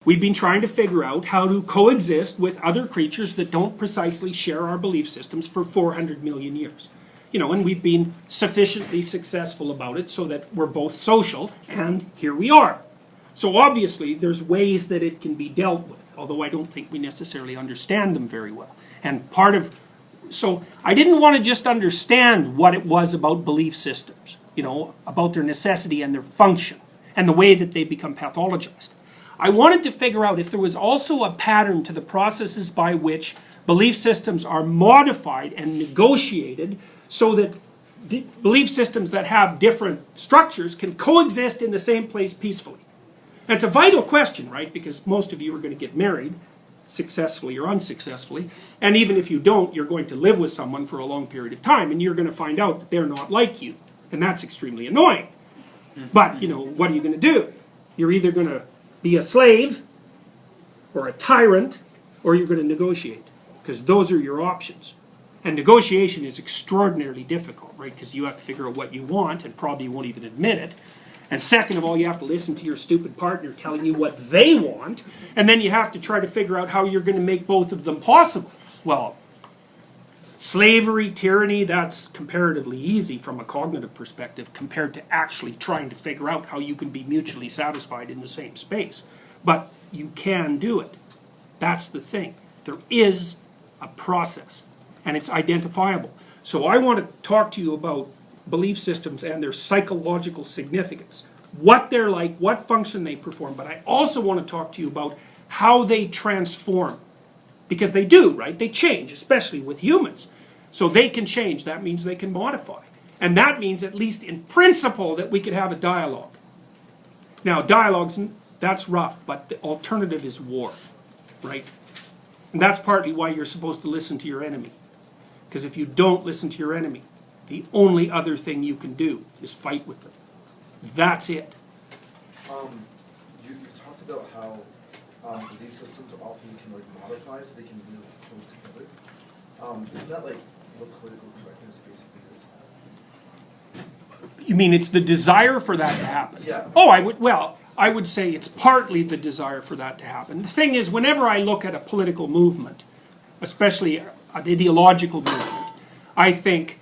We've been trying to figure out how to coexist with other creatures that don't precisely share our belief systems for 400 million years. And we've been sufficiently successful about it so that we're both social, and here we are. So obviously there's ways that it can be dealt with, although I don't think we necessarily understand them very well. And so I didn't want to just understand what it was about belief systems, about their necessity and their function, and the way that they become pathologized. I wanted to figure out if there was also a pattern to the processes by which belief systems are modified and negotiated so that belief systems that have different structures can coexist in the same place peacefully. And it's a vital question, right? Because most of you are going to get married, successfully or unsuccessfully, and even if you don't, you're going to live with someone for a long period of time, and you're going to find out that they're not like you. And that's extremely annoying. But, what are you going to do? You're either going to be a slave, or a tyrant, or you're going to negotiate. Because those are your options. And negotiation is extraordinarily difficult, right? Because you have to figure out what you want, and probably you won't even admit it. And second of all, you have to listen to your stupid partner telling you what they want, and then you have to try to figure out how you're going to make both of them possible. Well, slavery, tyranny, that's comparatively easy from a cognitive perspective compared to actually trying to figure out how you can be mutually satisfied in the same space. But you can do it. That's the thing. There is a process, and it's identifiable. So I want to talk to you about belief systems and their psychological significance, what they're like, what function they perform, but I also want to talk to you about how they transform. Because they do, right? They change, especially with humans. So they can change. That means they can modify. And that means, at least in principle, that we could have a dialogue. Now, dialogues, that's rough, but the alternative is war, right? And that's partly why you're supposed to listen to your enemy. Because if you don't listen to your enemy, the only other thing you can do is fight with them. That's it. You talked about how belief systems often can modify so they can live close together. Isn't that what political correctness basically is? You mean it's the desire for that to happen? Yeah. Oh, I would say it's partly the desire for that to happen. The thing is, whenever I look at a political movement, especially an ideological movement, I think,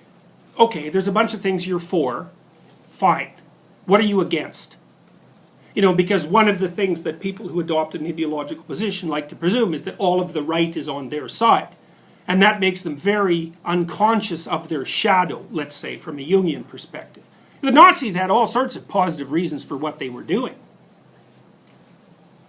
okay, there's a bunch of things you're for, fine. What are you against? Because one of the things that people who adopt an ideological position like to presume is that all of the right is on their side. And that makes them very unconscious of their shadow, let's say, from a Jungian perspective. The Nazis had all sorts of positive reasons for what they were doing.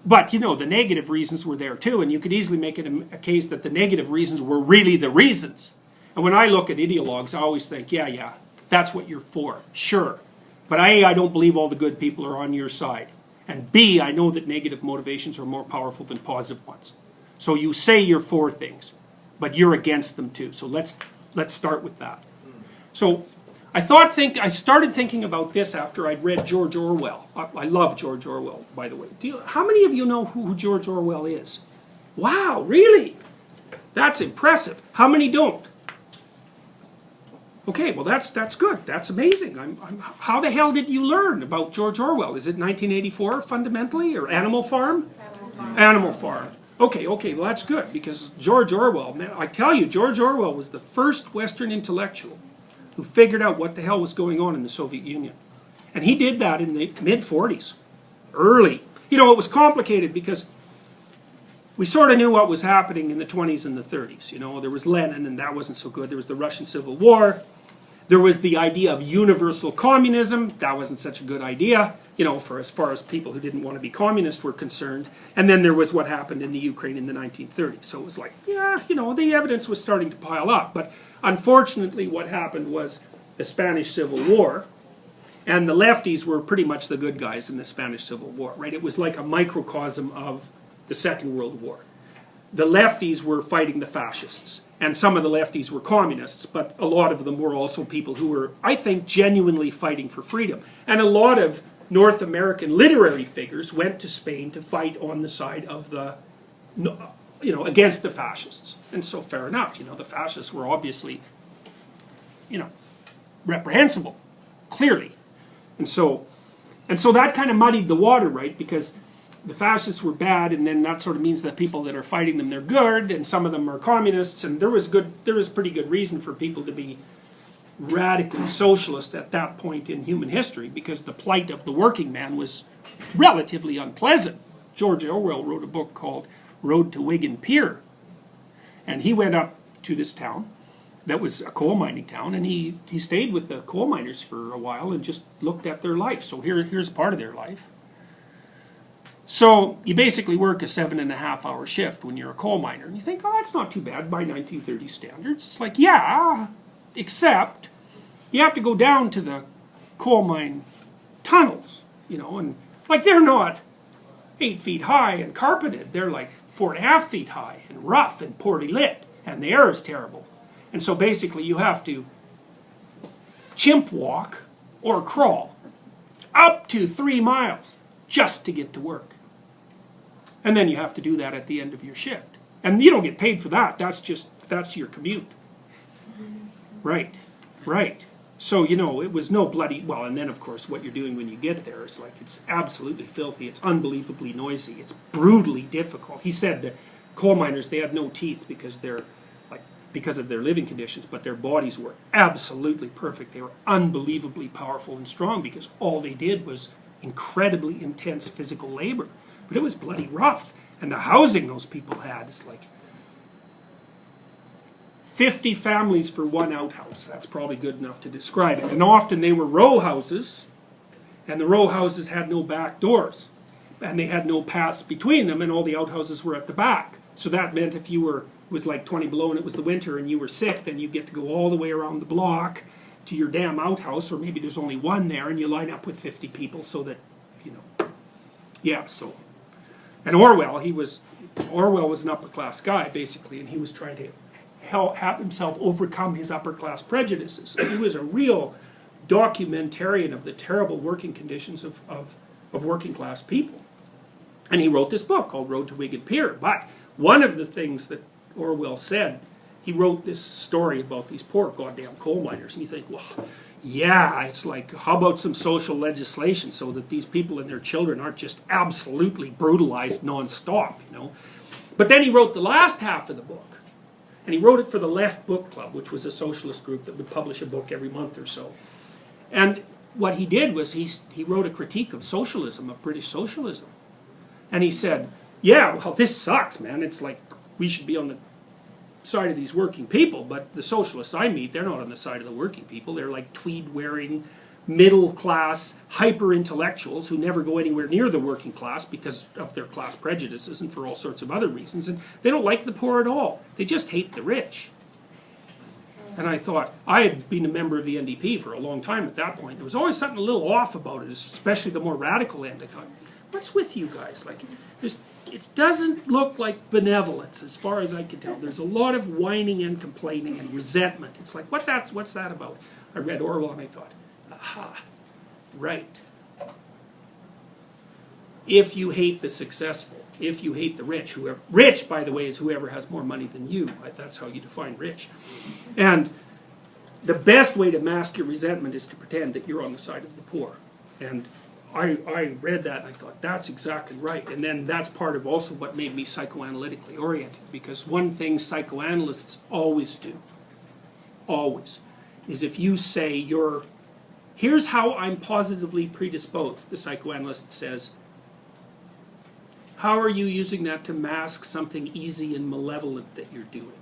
But, the negative reasons were there too, and you could easily make it a case that the negative reasons were really the reasons. And when I look at ideologues, I always think, yeah, that's what you're for, sure. But A, I don't believe all the good people are on your side. And B, I know that negative motivations are more powerful than positive ones. So you say you're for things, but you're against them too. So let's start with that. So I started thinking about this after I'd read George Orwell. I love George Orwell, by the way. How many of you know who George Orwell is? Wow, really? That's impressive. How many don't? Okay, well that's good. That's amazing. How the hell did you learn about George Orwell? Is it 1984 fundamentally, or Animal Farm? Animal Farm. Okay, well that's good, because George Orwell, man, I tell you, George Orwell was the first Western intellectual who figured out what the hell was going on in the Soviet Union. And he did that in the mid-40s, early. It was complicated because we sort of knew what was happening in the 20s and the 30s. There was Lenin, and that wasn't so good. There was the Russian Civil War. There was the idea of universal communism. That wasn't such a good idea, for as far as people who didn't want to be communist were concerned. And then there was what happened in the Ukraine in the 1930s. So it was like, the evidence was starting to pile up. But unfortunately, what happened was the Spanish Civil War, and the lefties were pretty much the good guys in the Spanish Civil War, right? It was like a microcosm of the Second World War. The lefties were fighting the fascists. And some of the lefties were communists, but a lot of them were also people who were, I think, genuinely fighting for freedom. And a lot of North American literary figures went to Spain to fight on the side of the, against the fascists. And so fair enough, the fascists were obviously, reprehensible, clearly. And so that kind of muddied the water, right? Because the fascists were bad, and then that sort of means that people that are fighting them, they're good, and some of them are communists, and there was pretty good reason for people to be radically socialist at that point in human history, because the plight of the working man was relatively unpleasant. George Orwell wrote a book called Road to Wigan Pier, and he went up to this town that was a coal mining town, and he stayed with the coal miners for a while and just looked at their life. So here's part of their life. So you basically work a 7.5-hour shift when you're a coal miner, and you think, oh, that's not too bad by 1930 standards. It's like, yeah, except you have to go down to the coal mine tunnels, and like they're not 8 feet high and carpeted. They're like 4.5 feet high and rough and poorly lit, and the air is terrible. And so basically you have to chimp walk or crawl up to 3 miles just to get to work. And then you have to do that at the end of your shift. And you don't get paid for that. That's your commute. Right. So, it was no bloody, well, and then of course what you're doing when you get there is like, it's absolutely filthy. It's unbelievably noisy. It's brutally difficult. He said that coal miners, they had no teeth because of their living conditions, but their bodies were absolutely perfect. They were unbelievably powerful and strong because all they did was incredibly intense physical labor. But it was bloody rough. And the housing those people had is like 50 families for one outhouse. That's probably good enough to describe it. And often they were row houses, and the row houses had no back doors. And they had no paths between them, and all the outhouses were at the back. So that meant if you were, it was like 20 below and it was the winter and you were sick, then you get to go all the way around the block to your damn outhouse, or maybe there's only one there, and you line up with 50 people so that, yeah, so. And Orwell was an upper class guy, basically, and he was trying to have himself overcome his upper class prejudices. He was a real documentarian of the terrible working conditions of working class people. And he wrote this book called Road to Wigan Pier. But one of the things that Orwell said, he wrote this story about these poor goddamn coal miners, and you think, well, yeah, it's like, how about some social legislation so that these people and their children aren't just absolutely brutalized non-stop, But then he wrote the last half of the book, and he wrote it for the Left Book Club, which was a socialist group that would publish a book every month or so. And what he did was he wrote a critique of socialism, of British socialism. And he said, yeah, well, this sucks, man. It's like we should be on the side of these working people, but the socialists I meet, they're not on the side of the working people. They're like tweed-wearing, middle-class, hyper-intellectuals who never go anywhere near the working class because of their class prejudices and for all sorts of other reasons. And they don't like the poor at all. They just hate the rich. And I thought, I had been a member of the NDP for a long time at that point. There was always something a little off about it, especially the more radical end. I thought, what's with you guys? Like, it doesn't look like benevolence as far as I can tell. There's a lot of whining and complaining and resentment. It's like, what's that about? I read Orwell and I thought, aha, right. If you hate the successful, if you hate the rich, rich, by the way, is whoever has more money than you. That's how you define rich. And the best way to mask your resentment is to pretend that you're on the side of the poor. And I read that and I thought, that's exactly right. And then that's part of also what made me psychoanalytically oriented. Because one thing psychoanalysts always do, always, is if you say here's how I'm positively predisposed, the psychoanalyst says, how are you using that to mask something easy and malevolent that you're doing?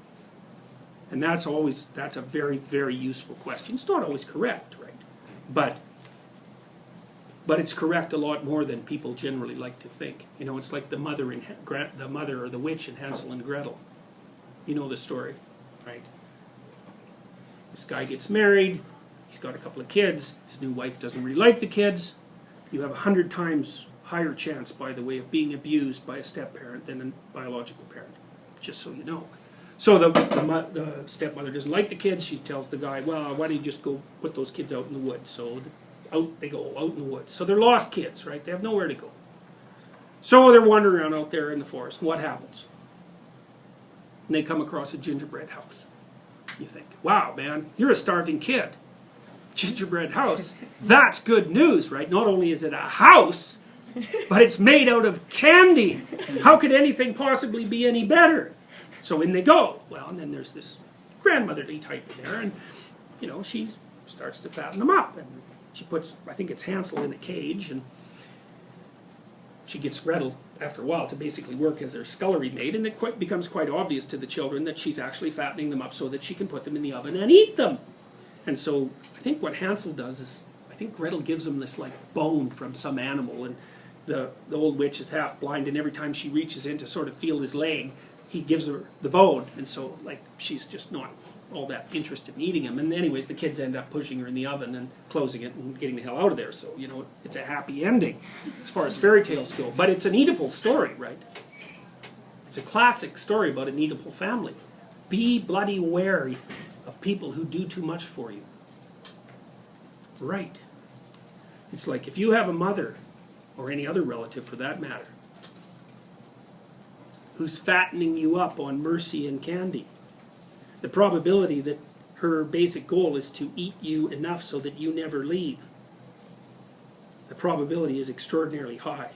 And that's a very, very useful question. It's not always correct, right? But it's correct a lot more than people generally like to think. It's like the mother or the witch in Hansel and Gretel. You know the story, right? This guy gets married. He's got a couple of kids. His new wife doesn't really like the kids. You have 100 times higher chance, by the way, of being abused by a step-parent than a biological parent, just so you know. So the stepmother doesn't like the kids. She tells the guy, well, why don't you just go put those kids out in the woods? So out they go, out in the woods. So they're lost kids, right? They have nowhere to go. So they're wandering around out there in the forest. And what happens? And they come across a gingerbread house. You think, wow, man, you're a starving kid. Gingerbread house. That's good news, right? Not only is it a house, but it's made out of candy. How could anything possibly be any better? So in they go. Well, and then there's this grandmotherly type in there, and you know, she starts to fatten them up, and she puts, I think it's Hansel in a cage, and she gets Gretel after a while to basically work as their scullery maid, and it becomes quite obvious to the children that she's actually fattening them up so that she can put them in the oven and eat them. And so I think what Hansel does is, I think Gretel gives him this like bone from some animal, and the old witch is half blind, and every time she reaches in to sort of feel his leg, he gives her the bone, and so like she's just not all that interested in eating him. And anyways, the kids end up pushing her in the oven and closing it and getting the hell out of there. So, you know, it's a happy ending as far as fairy tales go. But it's an Oedipal story, right? It's a classic story about an Oedipal family. Be bloody wary of people who do too much for you. Right. It's like if you have a mother, or any other relative for that matter, who's fattening you up on mercy and candy, the probability that her basic goal is to eat you enough so that you never leave, the probability is extraordinarily high.